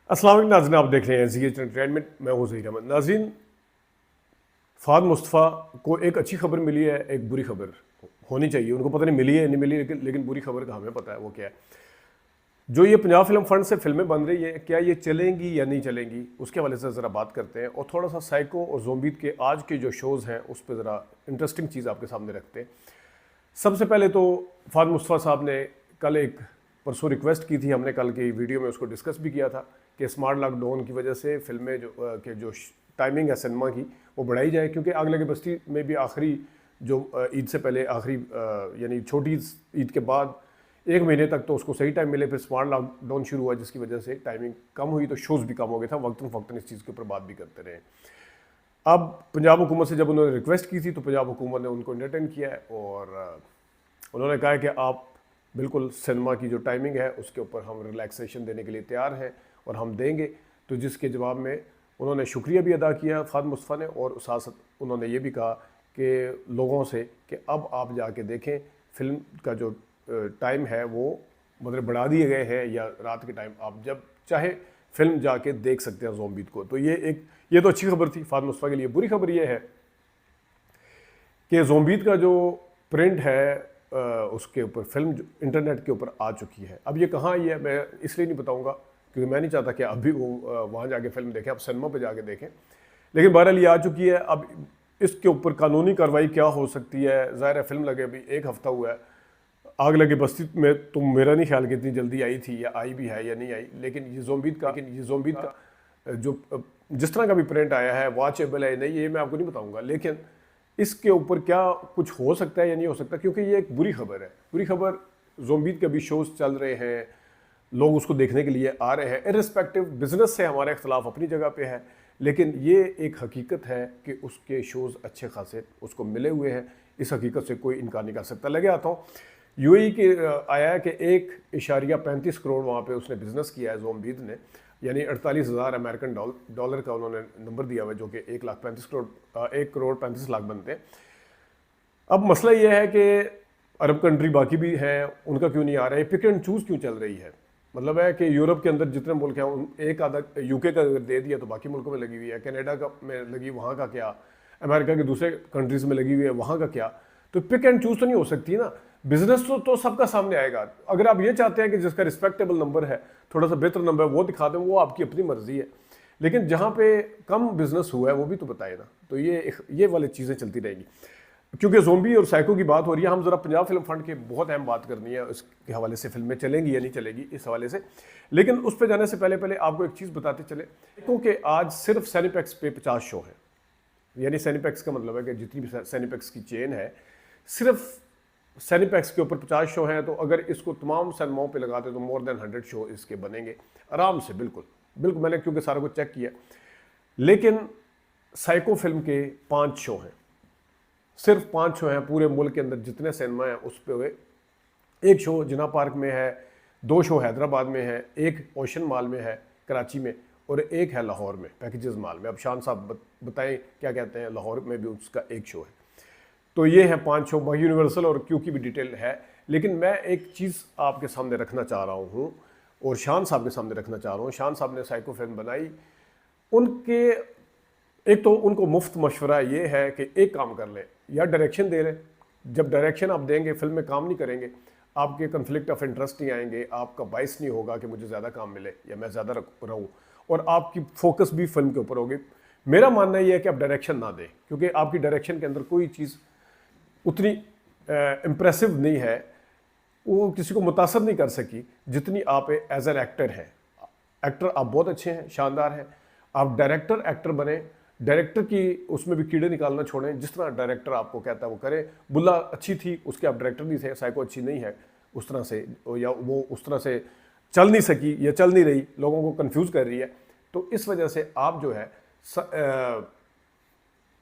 अस्सलाम वालेकुम नाज़रीन, आप देख रहे हैं ज़ी एंटरटेनमेंट। मैं हूँ ज़हीर अहमद। नाज़रीन, फ़ाद मुस्तफ़ा को एक अच्छी खबर मिली है, एक बुरी खबर होनी चाहिए। उनको पता नहीं मिली है नहीं मिली, लेकिन बुरी खबर का हमें पता है वो क्या है। जो ये पंजाब फिल्म फंड से फिल्में बन रही है, क्या ये चलेंगी या नहीं चलेंगी, उसके हवाले से ज़रा बात करते हैं और थोड़ा सा साइको और ज़ोंबीद के आज के जो शोज़ हैं उस पर ज़रा इंटरेस्टिंग चीज़ आपके सामने रखते हैं। सबसे पहले तो फ़ाद मुस्तफ़ा साहब ने कल एक परसों रिक्वेस्ट की थी, हमने कल की वीडियो में उसको डिस्कस भी किया था कि स्मार्ट लॉकडाउन की वजह से फिल्में जो टाइमिंग है सिनेमा की वो बढ़ाई जाए, क्योंकि आग लगे बस्ती में भी आखिरी जो ईद से पहले आखिरी यानी छोटी ईद के बाद एक महीने तक तो उसको सही टाइम मिले, फिर स्मार्ट लॉकडाउन शुरू हुआ जिसकी वजह से टाइमिंग कम हुई तो शोज़ भी कम हो गया था। वक्तन फ़क्तन इस चीज़ के ऊपर बात भी करते रहे। अब पंजाब हुकूमत से जब उन्होंने रिक्वेस्ट की थी तो पंजाब हुकूमत ने उनको एंटरटेन किया है और उन्होंने कहा है कि आप बिल्कुल सिनेमा की जो टाइमिंग है उसके ऊपर हम रिलैक्सेशन देने के लिए तैयार हैं और हम देंगे। तो जिसके जवाब में उन्होंने शुक्रिया भी अदा किया फ़ाद मुस्तफ़ा ने, और साथ साथ उन्होंने ये भी कहा कि लोगों से कि अब आप जाके देखें, फिल्म का जो टाइम है वो मतलब बढ़ा दिए गए हैं, या रात के टाइम आप जब चाहे फिल्म जाके देख सकते हैं ज़ोंबीद को। तो ये तो अच्छी खबर थी फ़ाद मुस्तफ़ा के लिए। बुरी खबर ये है कि ज़ोंबीद का जो प्रिंट है उसके ऊपर फिल्म इंटरनेट के ऊपर आ चुकी है। अब ये कहाँ आई है मैं इसलिए नहीं बताऊंगा क्योंकि मैं नहीं चाहता कि अभी वो वहाँ जाके फिल्म देखें, आप सिनेमा पे जाके देखें। लेकिन बहरहाल ये आ चुकी है। अब इसके ऊपर कानूनी कार्रवाई क्या हो सकती है, ज़ाहिर है फिल्म लगे अभी एक हफ़्ता हुआ है। आग लगे बस्ती में तो मेरा नहीं ख्याल कि इतनी जल्दी आई थी या आई भी है या नहीं आई, लेकिन ये ज़ोंबीद का जो जिस तरह का भी प्रिंट आया है वॉचेबल है नहीं, ये मैं आपको नहीं बताऊंगा। लेकिन इसके ऊपर क्या कुछ हो सकता है या नहीं हो सकता, क्योंकि ये एक बुरी खबर है। बुरी खबर, ज़ोंबीद के भी शोज़ चल रहे हैं, लोग उसको देखने के लिए आ रहे हैं। इर्रिस्पेक्टिव बिजनेस से हमारा इख्तलाफ अपनी जगह पे है, लेकिन ये एक हकीकत है कि उसके शोज़ अच्छे खासे उसको मिले हुए हैं। इस हकीकत से कोई इनकार नहीं कर सकता। लगे आता हूँ यूएई के आया है कि 1.35 करोड़ वहाँ पे उसने बिज़नेस किया है ज़ोंबीद ने, यानी 48,000 अमेरिकन डॉलर का उन्होंने नंबर दिया हुआ है, जो कि 1 करोड़ 35 लाख बनते हैं। अब मसला यह है कि अरब कंट्री बाकी भी हैं, उनका क्यों नहीं आ रहा है, पिक एंड चूज़ क्यों चल रही है। मतलब है कि यूरोप के अंदर जितने मुल्क हैं एक आधा यूके का अगर दे दिया तो बाकी मुल्कों में लगी हुई है, कनाडा का में लगी, वहाँ का क्या, अमेरिका के दूसरे कंट्रीज़ में लगी हुई है, वहाँ का क्या। तो पिक एंड चूज़ तो नहीं हो सकती ना। बिजनेस तो सबका सामने आएगा। अगर आप ये चाहते हैं कि जिसका रिस्पेक्टेबल नंबर है, थोड़ा सा बेहतर नंबर है, वो दिखा दें, वो आपकी अपनी मर्जी है। लेकिन जहाँ पे कम बिजनेस हुआ है वो भी तो बताए ना। तो ये वाली चीज़ें चलती रहेंगी। क्योंकि ज़ोंबी और साइको की बात हो रही है, हम ज़रा पंजाब फिल्म फंड की बहुत अहम बात करनी है, इसके हवाले से फिल्में चलेंगी या नहीं चलेगी इस हवाले से। लेकिन उस पर जाने से पहले आपको एक चीज़ बताते चले, क्योंकि आज सिर्फ सैनिपेक्स पे 50 शो है। यानी सैनिपेक्स का मतलब है कि जितनी भी सैनिपेक्स की चेन है, सिर्फ सैनिपेक्स के ऊपर 50 शो हैं। तो अगर इसको तमाम सिनेमाओं पे लगाते तो मोर देन 100 शो इसके बनेंगे आराम से। बिल्कुल बिल्कुल, मैंने क्योंकि सारा कुछ चेक किया। लेकिन साइको फिल्म के 5 शो हैं, सिर्फ 5 शो हैं पूरे मुल्क के अंदर जितने सिनेमा हैं उस पर। 1 शो जिना पार्क में है, 2 शो हैदराबाद में है, 1 ओशन मॉल में है कराची में, और 1 है लाहौर में पैकेजेस मॉल में। अब शान साहब बताएं क्या कहते हैं, लाहौर में भी उसका 1 शो है। तो ये है 5 शो, बाकी यूनिवर्सल और क्यू की भी डिटेल है। लेकिन मैं एक चीज़ आपके सामने रखना चाह रहा हूँ और शान साहब के सामने रखना चाह रहा हूँ। शान साहब ने साइको फिल्म बनाई, उनके एक तो उनको मुफ्त मशवरा ये है कि एक काम कर लें, या डायरेक्शन दे लें। जब डायरेक्शन आप देंगे, फिल्म में काम नहीं करेंगे, आपके कन्फ्लिक्ट ऑफ इंटरेस्ट नहीं आएंगे, आपका बाइस नहीं होगा कि मुझे ज़्यादा काम मिले या मैं ज़्यादा रहूँ, और आपकी फोकस भी फिल्म के ऊपर होगी। मेरा मानना यह है कि आप डायरेक्शन ना दें, क्योंकि आपकी डायरेक्शन के अंदर कोई चीज़ उतनी इम्प्रेसिव नहीं है, वो किसी को मुतासर नहीं कर सकी जितनी आप एज एन एक्टर हैं। एक्टर आप बहुत अच्छे हैं, शानदार हैं, आप डायरेक्टर एक्टर बने। डायरेक्टर की उसमें भी कीड़े निकालना छोड़ें, जिस तरह डायरेक्टर आपको कहता है वो करें। बुल्ला अच्छी थी, उसके आप डायरेक्टर नहीं थे। साइको अच्छी नहीं है उस तरह से, या वो उस तरह से चल नहीं सकी या चल नहीं रही, लोगों को कंफ्यूज कर रही है। तो इस वजह से आप जो है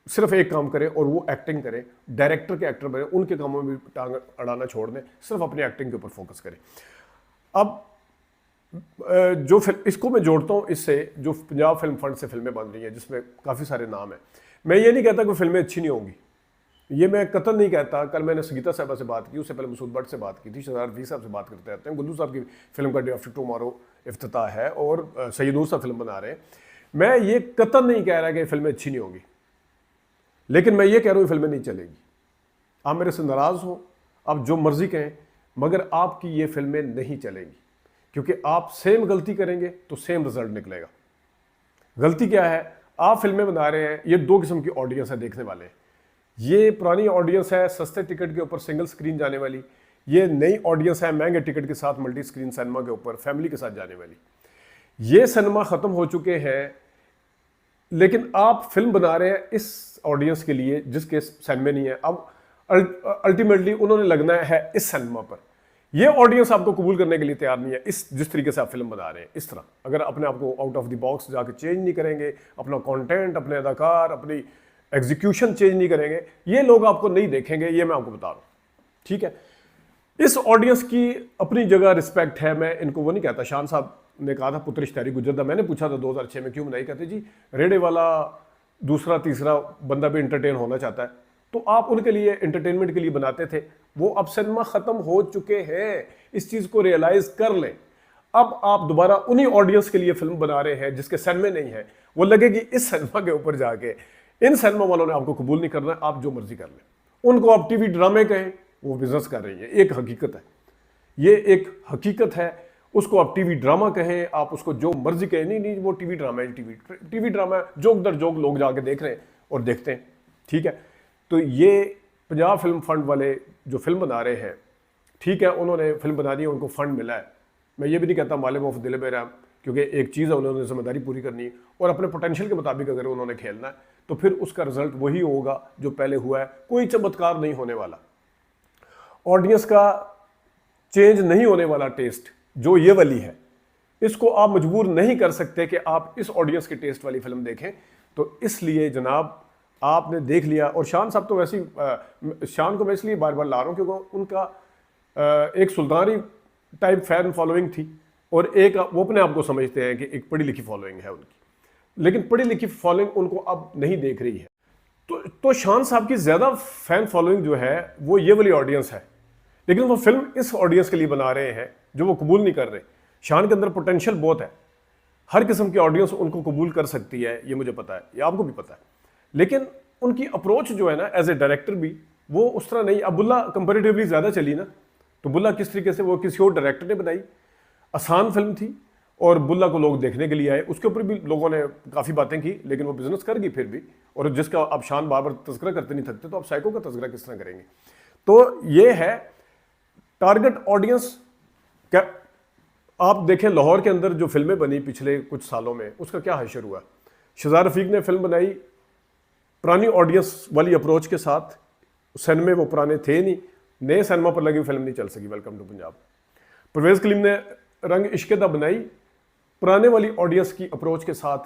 सिर्फ एक काम करें और वो एक्टिंग करें, डायरेक्टर के एक्टर बने, उनके कामों में भी टांग अड़ाना छोड़ दें, सिर्फ अपनी एक्टिंग के ऊपर फोकस करें। अब जो फिल्म, इसको मैं जोड़ता हूँ इससे जो पंजाब फिल्म फंड से फिल्में बन रही हैं जिसमें काफ़ी सारे नाम हैं। मैं ये नहीं कहता कि फिल्में अच्छी नहीं होंगी, ये मैं कतई नहीं कहता। कल मैंने संगीता साहबा से बात की, उससे पहले मसूद भट्ट से बात की थी, शहजाद रफी साहब से बात करते रहते हैं, गुल्लू साहब की फिल्म का डे आफ्टर टुमारो इफ्तिताह है और सैयद नूर साहब फिल्म बना रहे हैं। मैं ये कतई नहीं कह रहा कि फिल्में अच्छी नहीं होंगी, लेकिन मैं ये कह रहा हूँ फिल्में नहीं चलेगी। आप मेरे से नाराज़ हो, आप जो मर्जी कहें, मगर आपकी ये फिल्में नहीं चलेंगी, क्योंकि आप सेम गलती करेंगे तो सेम रिजल्ट निकलेगा। गलती क्या है, आप फिल्में बना रहे हैं, ये दो किस्म की ऑडियंस है देखने वाले। ये पुरानी ऑडियंस है सस्ते टिकट के ऊपर सिंगल स्क्रीन जाने वाली, ये नई ऑडियंस है महंगे टिकट के साथ मल्टी स्क्रीन सिनेमा के ऊपर फैमिली के साथ जाने वाली। ये सिनेमा ख़त्म हो चुके हैं, लेकिन आप फिल्म बना रहे हैं इस ऑडियंस के लिए जिसके सिनेमा नहीं है। अब अल्टीमेटली उन्होंने लगना है इस सिनेमा पर। ये ऑडियंस आपको कबूल करने के लिए तैयार नहीं है इस जिस तरीके से आप फिल्म बना रहे हैं। इस तरह अगर अपने आप को आउट ऑफ द बॉक्स जाके चेंज नहीं करेंगे, अपना कंटेंट, अपने अदाकार, अपनी एग्जीक्यूशन चेंज नहीं करेंगे, ये लोग आपको नहीं देखेंगे, ये मैं आपको बता रहा हूँ। ठीक है, इस ऑडियंस की अपनी जगह रिस्पेक्ट है, मैं इनको वो नहीं कहता। शान साहब ने कहा था पुत्र इश्तिहारी गुजरदा, मैंने पूछा था 2006 में क्यों बनाई, कहते जी रेडे वाला दूसरा तीसरा बंदा भी इंटरटेन होना चाहता है, तो आप उनके लिए एंटरटेनमेंट के लिए बनाते थे। वो अब सिनेमा खत्म हो चुके हैं, इस चीज को रियलाइज कर लें। अब आप दोबारा उन्हीं ऑडियंस के लिए फिल्म बना रहे हैं जिसके सिनेमा नहीं है, वो लगेगी इस सिनेमा के ऊपर जाके। इन सिनेमा वालों ने आपको कबूल नहीं करना, आप जो मर्जी कर लें। उनको आप टीवी ड्रामे कहें, वो बिजनेस कर रही है, एक हकीकत है, ये एक हकीकत है। उसको आप टीवी ड्रामा कहें, आप उसको जो मर्जी कहें, नहीं वो टीवी ड्रामा है, टीवी ड्रामा है, जोक दर जोक लोग जाके देख रहे हैं और देखते हैं। ठीक है, तो ये पंजाब फिल्म फंड वाले जो फिल्म बना रहे हैं, ठीक है, उन्होंने फिल्म बना दी है, उनको फंड मिला है। मैं ये भी नहीं कहता मालिक ऑफ दिल बेरहम, क्योंकि एक चीज़ है, उन्होंने जिम्मेदारी पूरी करनी है और अपने पोटेंशियल के मुताबिक अगर उन्होंने खेलना है तो फिर उसका रिजल्ट वही होगा जो पहले हुआ है। कोई चमत्कार नहीं होने वाला, ऑडियंस का चेंज नहीं होने वाला। टेस्ट जो ये वाली है, इसको आप मजबूर नहीं कर सकते कि आप इस ऑडियंस के टेस्ट वाली फिल्म देखें। तो इसलिए जनाब आपने देख लिया, और शान साहब तो वैसे ही, शान को मैं इसलिए बार बार ला रहा हूँ क्योंकि उनका एक सुल्तानी टाइप फैन फॉलोइंग थी और एक वो अपने आप को समझते हैं कि एक पढ़ी लिखी फॉलोइंग है उनकी, लेकिन पढ़ी लिखी फॉलोइंग उनको अब नहीं देख रही है। तो शान साहब की ज़्यादा फैन फॉलोइंग जो है वो ये वाली ऑडियंस है, लेकिन वो फिल्म इस ऑडियंस के लिए बना रहे हैं जो वो कबूल नहीं कर रहे। शान के अंदर पोटेंशियल बहुत है, हर किस्म की ऑडियंस उनको कबूल कर सकती है, ये मुझे पता है, ये आपको भी पता है, लेकिन उनकी अप्रोच जो है ना एज ए डायरेक्टर भी वो उस तरह नहीं। अब बुल्ला कंपेरेटिवली ज़्यादा चली ना, तो बुल्ला किस तरीके से वो किसी और डायरेक्टर ने बनाई, आसान फिल्म थी और बुल्ला को लोग देखने के लिए आए, उसके ऊपर भी लोगों ने काफ़ी बातें की, लेकिन वो बिजनेस कर गई फिर भी। और जिसका अब शान बार बार तस्करा करते नहीं थकते, तो अब साइको का तस्करा किस तरह करेंगे। तो ये है टारगेट ऑडियंस। क्या आप देखें लाहौर के अंदर जो फिल्में बनी पिछले कुछ सालों में, उसका क्या हशर हुआ। शहजाद रफीक ने फिल्म बनाई पुरानी ऑडियंस वाली अप्रोच के साथ, सिनेमा वो पुराने थे नहीं, नए सिनेमा पर लगी फिल्म नहीं चल सकी, वेलकम टू पंजाब। परवेज़ कलीम ने रंग इश्क दा बनाई पुराने वाली ऑडियंस की अप्रोच के साथ,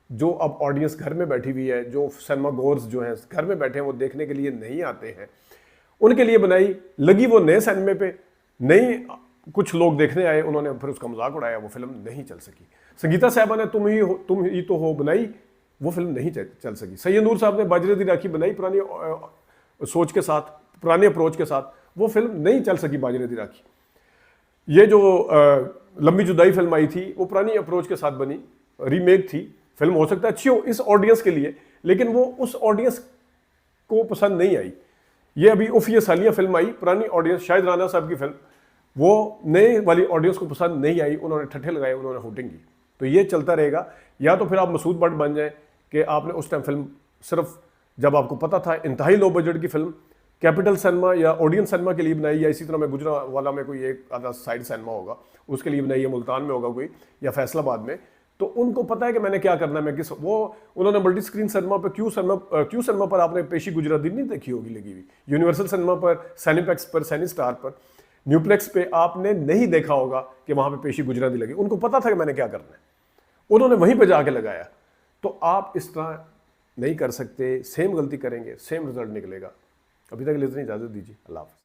जो अब ऑडियंस घर में बैठी हुई है, जो सिनेमा गोर्स जो हैं घर में बैठे हैं, वो देखने के लिए नहीं आते हैं, उनके लिए बनाई। लगी वो नए सिनेमा पे, नई कुछ लोग देखने आए, उन्होंने फिर उसका मजाक उड़ाया, वो फिल्म नहीं चल सकी। संगीता साहबा ने तुम ही तो हो बनाई, वो फिल्म नहीं चल सकी। सैयद नूर साहब ने बाजरे दी राखी बनाई पुरानी सोच के साथ, पुराने अप्रोच के साथ, वो फिल्म नहीं चल सकी बाजरे दी राखी। ये जो लंबी जुदाई फिल्म आई थी, वो पुरानी अप्रोच के साथ बनी, रीमेक थी, फिल्म हो सकता है अच्छी हो इस ऑडियंस के लिए, लेकिन वो उस ऑडियंस को पसंद नहीं आई। ये अभी उफ़िया सालिया फिल्म आई, पुरानी ऑडियंस, शाहिद राना साहब की फिल्म, वो नए वाली ऑडियंस को पसंद नहीं आई, उन्होंने ठट्ठे लगाए, उन्होंने हुटिंग की। तो ये चलता रहेगा। या तो फिर आप मसूद भट्ट बन जाएं कि आपने उस टाइम फिल्म सिर्फ जब आपको पता था इंतहाई लो बजट की फिल्म कैपिटल सिनेमा या ऑडियंस सिनेमा के लिए बनाई, या इसी तरह में गुजरावाला में कोई एक आधा साइड सिनेमा होगा उसके लिए बनाई, या मुल्तान में होगा कोई, या फैसलाबाद में, तो उनको पता है कि मैंने क्या करना है, मैं किस वो उन्होंने मल्टी स्क्रीन सिनेमा पर क्यू सिनेमा पर आपने पेशी गुजराती नहीं देखी होगी लगी हुई, यूनिवर्सल सिनेमा पर, सैनिपैक्स पर, सैनी स्टार पर, न्यूप्लेक्स पे आपने नहीं देखा होगा कि वहाँ पे पेशी गुजराती लगी। उनको पता था कि मैंने क्या करना है, उन्होंने वहीं पे जाके लगाया। तो आप इस तरह नहीं कर सकते, सेम गलती करेंगे सेम रिजल्ट निकलेगा। अभी तक के लिए इतनी इजाज़त दीजिए, अल्लाह हाफ़िज़।